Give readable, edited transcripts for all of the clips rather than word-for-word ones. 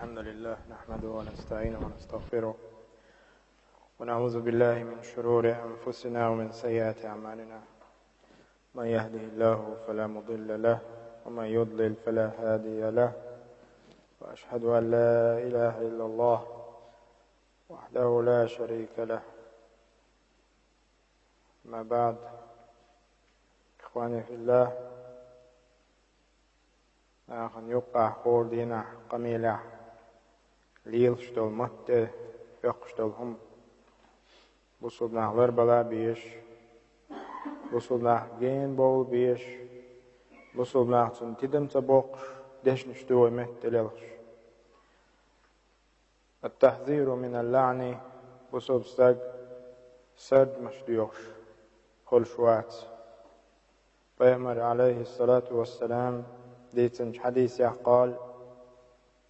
الحمد لله نحمده ونستعينه ونستغفره ونعوذ بالله من شرور أنفسنا ومن سيئات أعمالنا. من يهده الله فلا مضل له ومن يضلل فلا هادي له، وأشهد أن لا إله إلا الله وحده لا شريك له. ما بعد، إخواني في الله، نحن يقع خور دينا قميلة ليلشتل مت يقشتلهم بصدنا غربلا بيش، بصدنا جين بول بيش، بصدنا تنتدم تبوقش ديش نشتوي مت ليلش. التحذير من اللعن بصد سد مشديوش خل شوات. بيامر عليه الصلاة والسلام ديتن حديث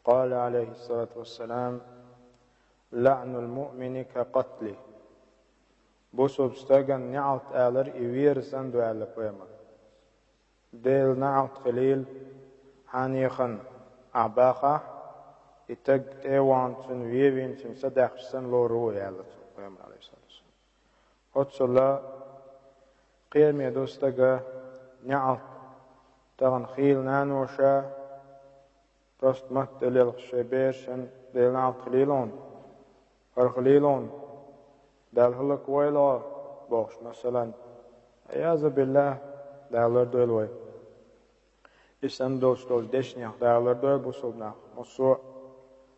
قال عليه الصلاة والسلام: لعن المؤمن كقتله. بصد استغن نعط آلر إوير سندو آلر بيامر ديل نعط خليل حانيخن أعباخه إتق تيوان تن ويوين تن صدق سن لو روي آلر بيامر عليه الصلاة والسلام. قدس الله قيم يدوستغ نعط تغن خيل نانوشا بست مت دليل شبيرشن ديل نعط خليلون خليلون دال هلك ويلا بوش مثلا عياذ بالله دالر دولوي إسان دوستول دشنيخ دالر دول بوصلنا مصوع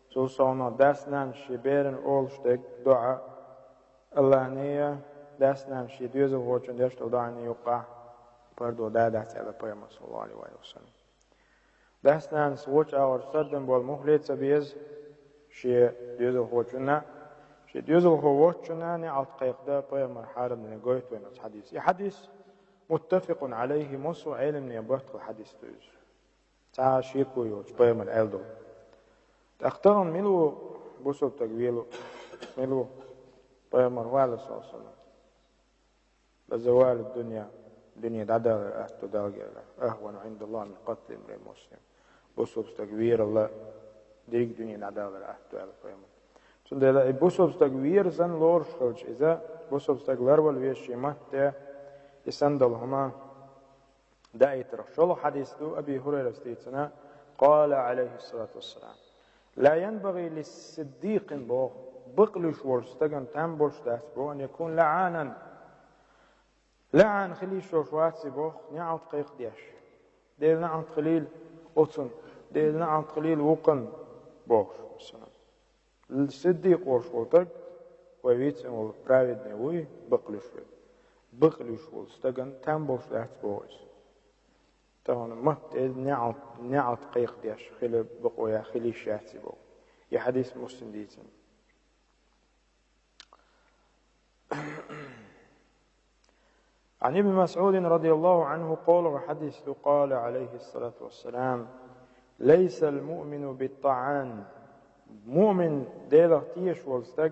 سوسونا داسنان شبيرن أولشتك دعا الله نية داسنان شي دوزو هوچن دشتل دعاني يقع پردو دادات على پیامبر صلی الله علیه و سلم. دستان سوچ اور سردن بول مخلص سبیز شی دیوزو هوچنا شی دیوزو هوچنا نه اتقیق ده پیامبر حارم نه گویت و نه حدیث. ی حدیث متفق علیه مصو علم نه بحث الحديث توز. تا شی کویوچ پیامبر الدو. تختارن ملو بوسو تقویلو ملو پیامبر والا صلی الله علیه و سلم. لزوال الدنيا دنيا دادا تداغر أهون عند الله من قتل امرئ مسلم. بوسوبس تكوير الله ديك دنيا دادا أهتوال فيما. سندلا بوسوبس تكوير زن لورش خلش إذا بوسوبس تكلر والويش يمت يسندل هما دايت رشلو حديث دو أبي هريرة استيتنا قال عليه الصلاة والسلام: لا ينبغي للصديق بقلش ورستغن تنبرش داسبو أن يكون لعانا. لعن خليل شوشوات سيبوخ نعط قيق ديش ديل نعط خليل أطن ديل نعط خليل وقن بوخ مثلا الصديق وشوتك ويتسم والبرايد نوي بقلش والستغن تنبوش دات بويس تهون مهت نعط قيق ديش خلي بقويا خليل شات سيبوخ. يا حديث مسلم ديتم. عن ابن مسعود رضي الله عنه قال وحديث قال عليه الصلاة والسلام: ليس المؤمن بالطعان. مؤمن ديله تيش والستق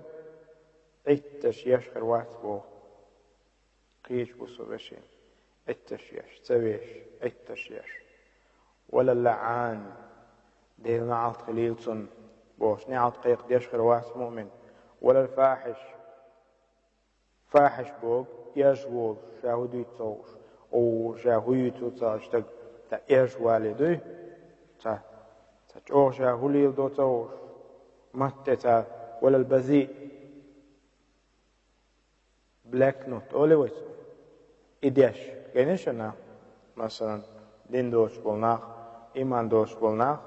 اتش يشخر واتبو قيش بصبشين اتش يش تسويش اتش يش ولا اللعان ديل نعط خليلصن بوش نعط قيق يشخر وات مؤمن ولا الفاحش فاحش بوغ يجوال شاهدي تصوش أو شاهدي تصوش تا يجوالي دوي تا تجوه شاهدي دو تصوش متى ولا البذيء بلاك نوت أولي ويسو إديش كينيشنا مثلا دين دوش بولناخ إيمان دوش بولناخ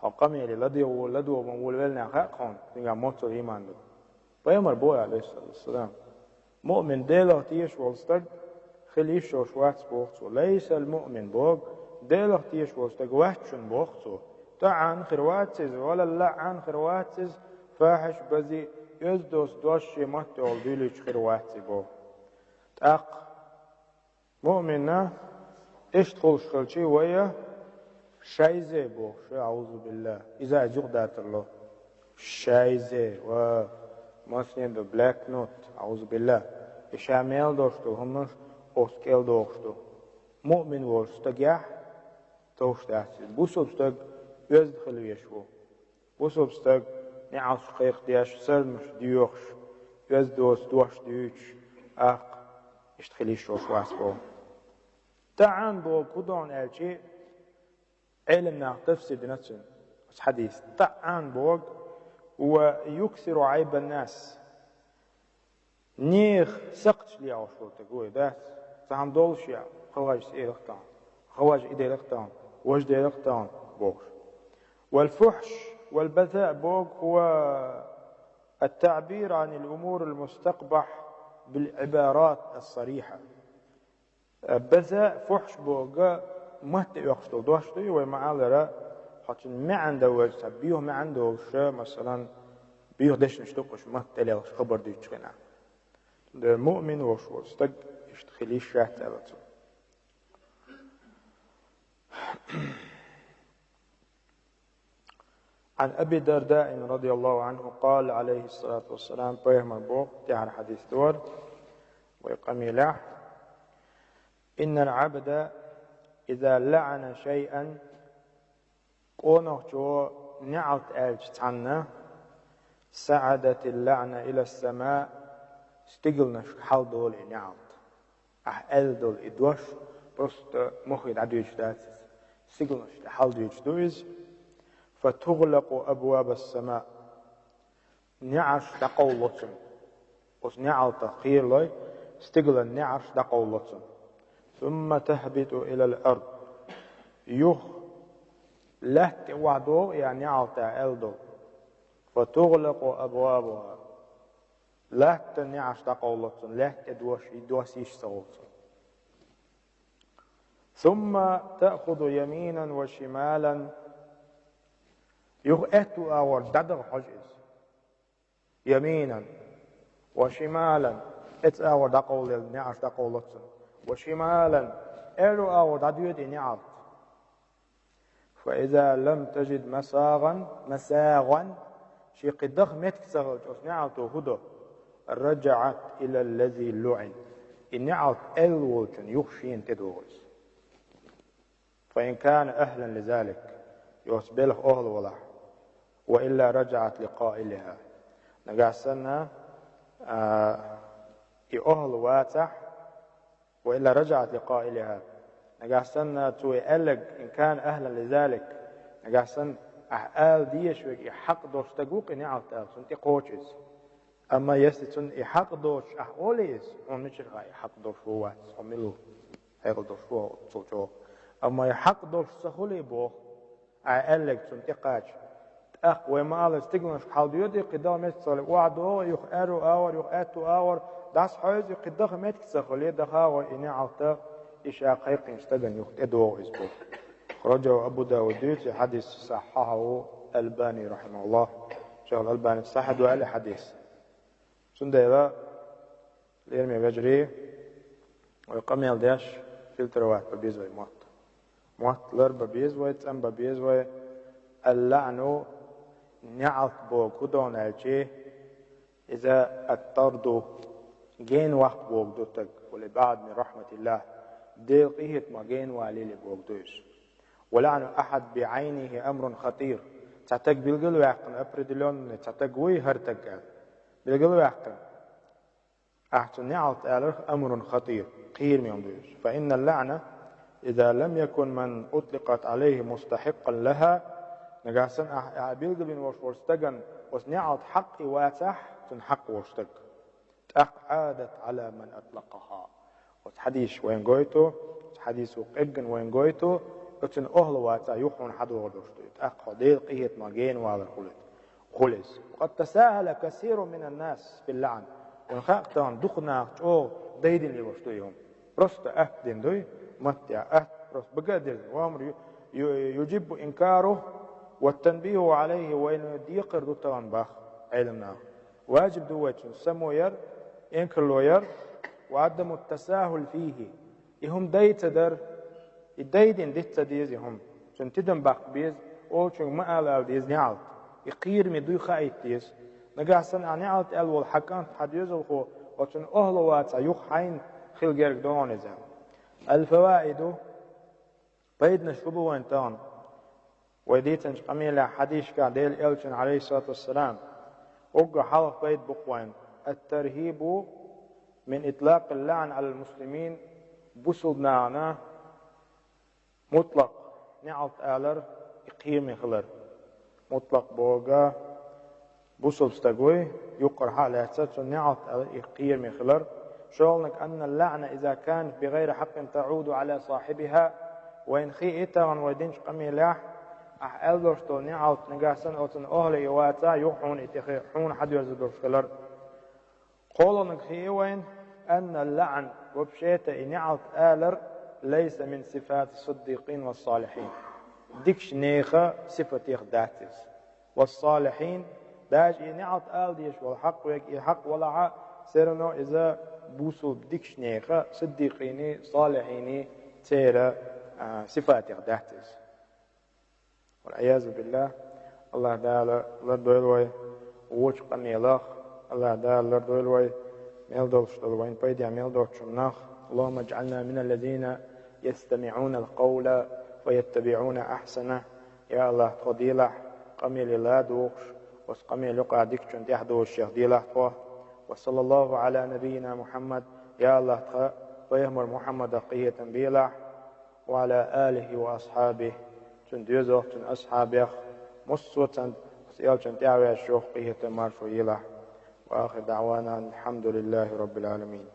حقام يلي لديو مولولنا خاقون تنقى موتو إيمان دو بيامر بوي عليه الصلاة والسلام مؤمن ديله تيش والستق خليش شوات بوختو. ليس المؤمن بوغ ديله تيش والستق وحشن بوختو تعان خرواتز ولا اللعان خرواتز فاحش بزي يزدوس دوشي متول ديليش خرواتي بوغ تاق مؤمننا اشتخل شخلشي ويا شايزي بوغ شو أعوذ بالله إذا جغدات الله شايزي مثلا دو بلاك نوت أعوذ بالله إشاميل دوشتو همش أسكيل دوشتو مؤمن ورستق يح توشت أحسن بوسوبستق يزدخل يشوو وصوبستك نعال شقيق دياش سلمش ديوخش يز دوش ديوش اشتخليش شوش واسبو تعان بو كدون الجي علمنا تفسد نفسه حديث تعان بوغ ويكسر عيب الناس نيخ سقط لي عشور تقول ذات فهم دولش يا خواج إيرختان خواج إيرختان وجد إيرختان بوغ والفحش والبذاء بوغ هو التعبير عن الأمور المستقبح بالعبارات الصريحة بذاء فحش بوغ مهت يقصد دوشتي ومعالرة حتى ما عنده وجه بيه ما عنده وجه مثلا بيه دش نشتقش مهت تلاش خبر ديش غنا المؤمن وشو استق يشتخلي شات أبته عن أبي درداء رضي الله عنه قال عليه الصلاة والسلام بيهم بوق تعالى حديث دور ويقمي له إن العبد إذا لعن شيئا قونه جو نعت ألجتنا سعدت اللعنة إلى السماء استقلنش حال دول نعت أل دول إدوش بست مخيد عدوش داتس استقلنش حال دوش دوز فتغلق أبواب السماء نعش تقولتم وس نعل تخير لي استقل النعش تقولتم ثم تهبط إلى الأرض يخ لهت وعدو يعني نعل تعالدو فتغلق أبوابها لهت نعش تقولتم لهت دوسيش صوتم ثم تأخذ يمينا وشمالا يغأتو أور دادر حجز يمينا وشمالا ات أور دقول نعش دقولتن وشمالا إلو أور داديود نعط فإذا لم تجد مساغا شي قدخ متكسر نعطو هدو رجعت إلى الذي لعن النعط الولتن يخشين تدوغز فإن كان أهلا لذلك يوسبله أهل ولا وإلا رجعت لقائلها نقاسنا أهل واتح وإلا رجعت لقائلها نقاسنا توي ألق إن كان أهلا لذلك نقاسنا أهل ديش وي حق دوش تقوق إني عالتال سنتي قوشيز أما يستن حق دوش أوليز ونشر حق دوش هو عملو هيغل دوش هو تصوتو أما حق دوش سهولي بوه ألق سنتي قاج وما على استقلنا حال ديودي قدام يتصل وعدو يخارو أور يخاتو أور داس حوز يقدخ متك سخلي دخاو إني عالتا إشاء قيق يستقن يخدو إسبوع خرجه أبو داود في حديث صححه الباني رحمه الله شيخ الألباني صحد وعلى حديث سنديلا ليرمي بجري ويقام يلديش فلتروات ببيزوي موت لر ببيزوي تم ببيزوي اللعنو نعط بو كدون الجي إذا الطرد جين وقت بوك دوتك ولبعد من رحمة الله ديل قيهت ما جين واليلي بوك دوش ولعن أحد بعينه أمر خطير تعتق بالقلو يحقن أبردلون تعتق ويهرتق بالقلو يحقن أحسن نعط أمر خطير قير من دوش فإن اللعنة إذا لم يكن من أطلقت عليه مستحقا لها نقاسن بالقلبين وشورستقن وسنعط حقي واتح تنحق وشتق عادت على من أطلقها وتحديث وين قويتو تحديث وقجن وين قويتو اتن أهل واتا يحون حدو غدوشتو يتأقى ديل قيهت ماجين وعلى خلص وقد تساهل كثير من الناس في اللعن ونخاقتان دخنا او ديدين اللي وشتوهم رست دين دوي متع رست بقدر وامر يجب إنكاره والتنبيه عليه وإنه يقر دوتان باخ علمنا واجب دوتشن سمو ير إنكر لو ير وعدم التساهل فيه يهم ديت در الديدين ديت ديزهم شن تدم باخ بيز أو شن ما على ديز نعلت يقير مدوي خايت ديز نجاسن عن نعلت أول حكان حديث الخو وشن أهلوات يخ حين خل جرق دون. الفوائد بيدنا شبه وانتان وديتنش قميلة حديث كعديل إلشن عليه الصلاة والسلام وقع حلف بيت بقوين الترهيب من إطلاق اللعن على المسلمين بسل نعنا مطلق نعط آلر إقيم خلر مطلق بوغا بسل استقوي يقر حالة أساس نعط آلر إقيم خلر شغلنك أن اللعنة إذا كانت بغير حق تعود على صاحبها وإن خيئتا ودينش قميلاح ألدرشتو نعط نقاسن أوتن أهل إواتا يوحون إتخيحون حد يزدر خلر قولنك خيوين أن اللعن وبشيتا نعط آلر ليس من صفات الصديقين والصالحين ديكش نيخة صفة يخداتز والصالحين باش نعط آل ديش والحق ويك حق ولا سيرنو إذا بوسو بديكش نيخة صديقيني صالحيني تيرا صفات يخداتز والعياذ بالله الله تعالى لردويلوي ووش قميلخ الله تعالى لردويلوي ميلدوش دلوين بيدي ميلدوش شمناخ اللهم اجعلنا من الذين يستمعون القول ويتبعون أحسنه يا الله تخديلح قميل لا دوخش وسقميل يقع ديكشن تحدوش الشيخ ديلح فوه وصلى الله على نبينا محمد يا الله تخ ويهمر محمد قية بيلح وعلى آله وأصحابه تنديزوخ تن أصحابه مصوة سيال تنتعوي الشوق قية مارشو يلح وآخر دعوانا الحمد لله رب العالمين.